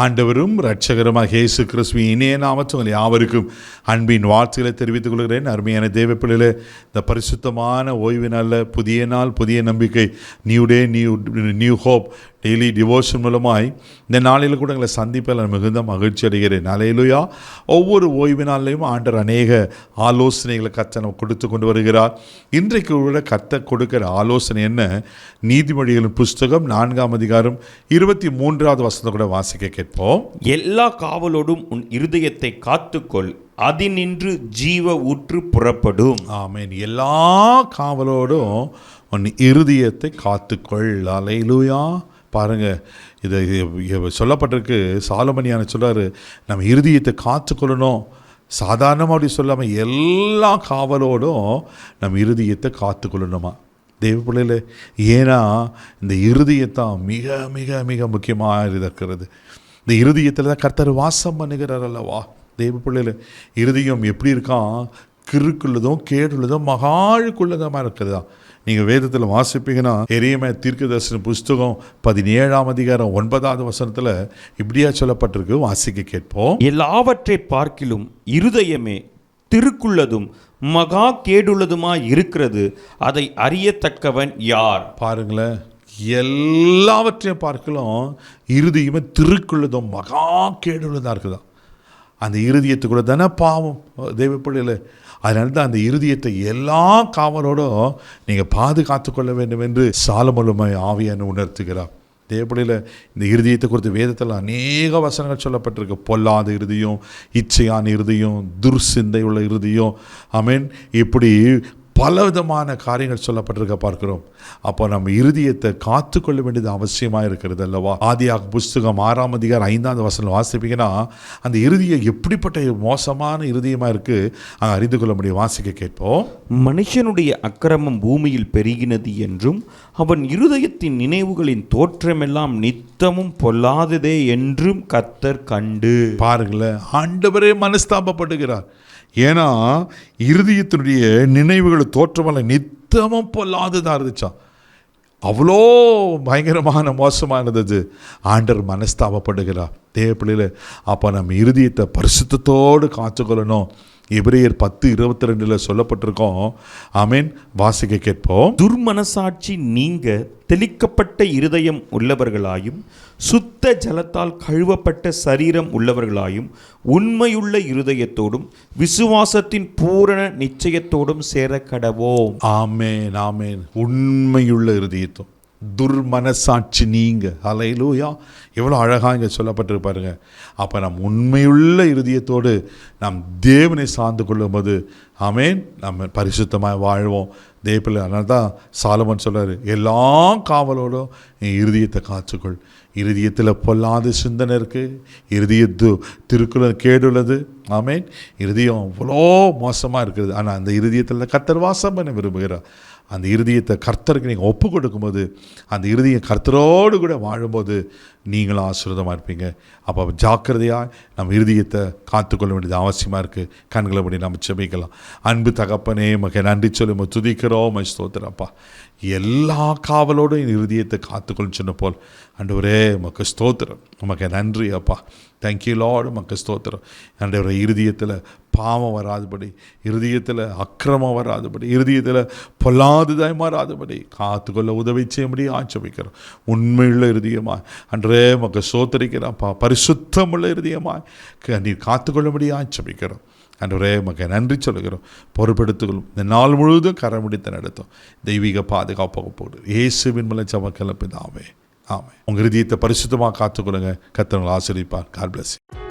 ஆண்டவரும் இரட்சகருமாக இயேசு கிறிஸ்துவின் இனிய நாமத்தில் யாவருக்கும் அன்பின் வாழ்த்துக்களை தெரிவித்துக் கொள்கிறேன். அருமையான தேவ பிள்ளைகளே, இந்த பரிசுத்தமான ஓய்வு நாளில் புதிய நாள், புதிய நம்பிக்கை, new day, new hope daily devotion மூலமாய் இந்த நாளில் கூட எங்களை சந்திப்பில் நான் மிகுந்த மகிழ்ச்சி அடைகிறேன். அல்லேலூயா. ஒவ்வொரு ஓய்வு நாளிலையும் ஆண்டவர் அநேக ஆலோசனைகளை கர்த்தர் நமக்கு கொடுத்து கொண்டு வருகிறார். இன்றைக்கு கூட கர்த்தர் கொடுக்கிற ஆலோசனை என்ன? நீதிமொழிகளின் புஸ்தகம் 4ஆம் அதிகாரம் 23வது வசனத்தை கூட வாசிக்க கேட்போம். எல்லா காவலோடும் உன் இருதயத்தை காத்துக்கொள், அதினின்று ஜீவ ஊற்று புறப்படும். ஆமென். எல்லா காவலோடும் உன் இருதயத்தை காத்துக்கொள். அல்லேலூயா. பாருங்க, இது சொல்லப்பட்டிருக்கு. சாலமனியான சொல்றாரு, நம்ம இருதயத்தை காத்துக்கொள்ளணும். சாதாரணமாக அப்படி சொல்லாமல் எல்லா காவலோடும் நம்ம இருதயத்தை காத்துக்கொள்ளணுமா தேவ பிள்ளைகளே. ஏன்னா இந்த இருதயத்தான் மிக மிக மிக முக்கியமாக இருக்கிறது. இந்த இருதயத்தில் தான் கர்த்தர் வாசம் பண்ணுகிறார் அல்லவா தேவ பிள்ளைகளே. இருதயம் எப்படி இருக்கான்? கிறுக்குள்ளதும் கேடுள்ளதும் மகாழுக்குள்ளதமாக இருக்கிறதா. நீங்கள் வேதத்தில் வாசிப்பீங்கன்னா எரேமியா தீர்க்கதரிசன புஸ்தகம் 17ஆம் அதிகாரம் 9வது வசனத்தில் இப்படியா சொல்லப்பட்டிருக்கு. வாசிக்க கேட்போம். எல்லாவற்றை பார்க்கிலும் இருதயமே திருக்குள்ளதும் மகா கேடுள்ளதுமாய் இருக்கிறது, அதை அறியத்தக்கவன் யார்? பாருங்களேன், எல்லாவற்றையும் பார்க்கலாம் இருதயமே திருக்குள்ளதும் மகா கேடுள்ளதாக இருக்குதா. அந்த இருதயத்துக்குள்ள தானே பாவம் தேவ பிள்ளைகளே. அதனால தான் அந்த இருதயத்தை எல்லா காவலோடும் நீங்கள் பாதுகாத்து கொள்ள வேண்டும் என்று சாலமோன் ஆவியான உணர்த்துகிறார். தேவப்படியில் இந்த இருதயத்தை குறித்து வேதத்தில் அநேக வசனங்கள் சொல்லப்பட்டிருக்கு. பொல்லாத இருதயம், இச்சையான இருதயம், துர்சிந்தை உள்ள இருதயம், ஆமென், இப்படி பல விதமான காரியங்கள் சொல்லப்பட்டிருக்க பார்க்கிறோம். அப்போ நம்ம இருதயத்தை காத்துக்கொள்ள வேண்டியது அவசியமாக இருக்கிறது அல்லவா. ஆதியாகமம் புஸ்தகம் 6ஆம் அதிகாரம் 5வது வசனம் வாசிப்பீங்கன்னா அந்த இருதயம் எப்படிப்பட்ட மோசமான இருதயமாக இருக்குது அங்கே அறிந்து கொள்ள முடியும். வாசிக்க கேட்போம். மனுஷனுடைய அக்கிரமம் பூமியில் பெருகினது என்றும் அவன் இருதயத்தின் நினைவுகளின் தோற்றமெல்லாம் நித்தமும் பொல்லாததே என்றும் கர்த்தர் கண்டு. பாருங்களேன், ஆண்டவரே மனஸ்தாபப்படுகிறார். ஏன்னா இருதயத்தினுடைய நினைவுகள் தோற்றமெல்லாம் நித்தமும் பொல்லாததாக இருந்துச்சா. அவ்வளோ பயங்கரமான மோசமானது. ஆண்டவர் மனஸ்தாபப்படுகிறார் தேவ பிள்ளைகளே. அப்போ நம்ம இருதயத்தை பரிசுத்தத்தோடு காத்துக்கொள்ளணும். எபிரேயர் 10:22 சொல்லப்பட்டிருக்கோம். ஆமென். வாசிக்க கேட்போம். துர்மனசாட்சி நீங்க தெளிக்கப்பட்ட இருதயம் உள்ளவர்களாயும் சுத்த ஜலத்தால் கழுவப்பட்ட சரீரம் உள்ளவர்களாயும் உண்மையுள்ள இருதயத்தோடும் விசுவாசத்தின் பூரண நிச்சயத்தோடும் சேர கடவோம். ஆமென், ஆமென். உண்மையுள்ள இருதயத்தோம், துர்மனசாட்சி நீங்க. அல்லேலூயா. எவ்வளோ அழகாக இங்கே சொல்லப்பட்டிருப்பாருங்க. அப்போ நம் உண்மையுள்ள இருதயத்தோடு நாம் தேவனை சார்ந்து கொள்ளும்போது ஆமென், நம்ம பரிசுத்தமாக வாழ்வோம் தேவப்பிள்ளை. அதனால தான் சாலமோன் சொல்கிறார், எல்லா காவலோடும் என் இருதயத்தை காத்துக்கொள். இருதயத்தில் பொல்லாத சிந்தனை இருக்குது, இருதயத்து திருக்குள்ள கேடுள்ளது. ஆமென். இருதயம் அவ்வளோ மோசமாக இருக்குது. ஆனால் அந்த இருதயத்தில் கர்த்தர் வாசம் பண்ண விரும்புகிறார். அந்த இருதயத்தை கர்த்தருக்கு நீங்கள் ஒப்பு கொடுக்கும்போது, அந்த இருதயம் கர்த்தரோடு கூட வாழும்போது நீங்களும் ஆசீர்வாதமாக இருப்பீங்க. அப்போ ஜாக்கிரதையாக நம்ம இருதயத்தை காத்துக்கொள்ள வேண்டியது அவசியமாக இருக்குது. கண்களை படி நம்ம செபிக்கலாம். அன்பு தகப்பனே, மக நன்றி சொல்லி துதிக்கிறோம், ஸ்தோத்திரப்பா. எல்லா காவலோடும் என் இருதயத்தை காத்துக்கொள்ளுன்னு சொன்ன போல் ஆண்டவரே மக்கு ஸ்தோத்திரம், உமக்கு நன்றி அப்பா. தேங்க்யூ லார்ட், மக்கு ஸ்தோத்திரம். ஆண்டவரே, இருதயத்தில் பாவம் வராதுபடி, இருதயத்தில் அக்கிரமம் வராதுபடி, இருதயத்தில் பொல்லாததாய் மாறாதுபடி காத்துக்கொள்ள உதவி செய்யும்படி ஆட்சேபிக்கிறோம். உண்மையுள்ள இருதயமாய் அன்றே மக்கு ஸ்தோத்திரிக்கிறப்பா. பரிசுத்தமுள்ள இருதயமாய் நீர் காத்துக்கொள்ளும்படி ஆட்சேபிக்கிறோம். ஆண்டவரே மக்கு நன்றி சொல்லுகிறோம். பொறுப்பெடுத்துக்கொள்ளும். இந்த நாள் முழுவதும் கரமுடித்து நடத்தும். தெய்வீக பாதுகாப்பாக போடு. இயேசுவின் மூலம் ஜெபம் கேளும் பிதாவே. ஆமென். உங்கள் இருதயத்தை பரிசுத்தமாக காத்துக்கொள்ளுங்க. கர்த்தர் உங்களை ஆசீர்வதிப்பார். God bless you.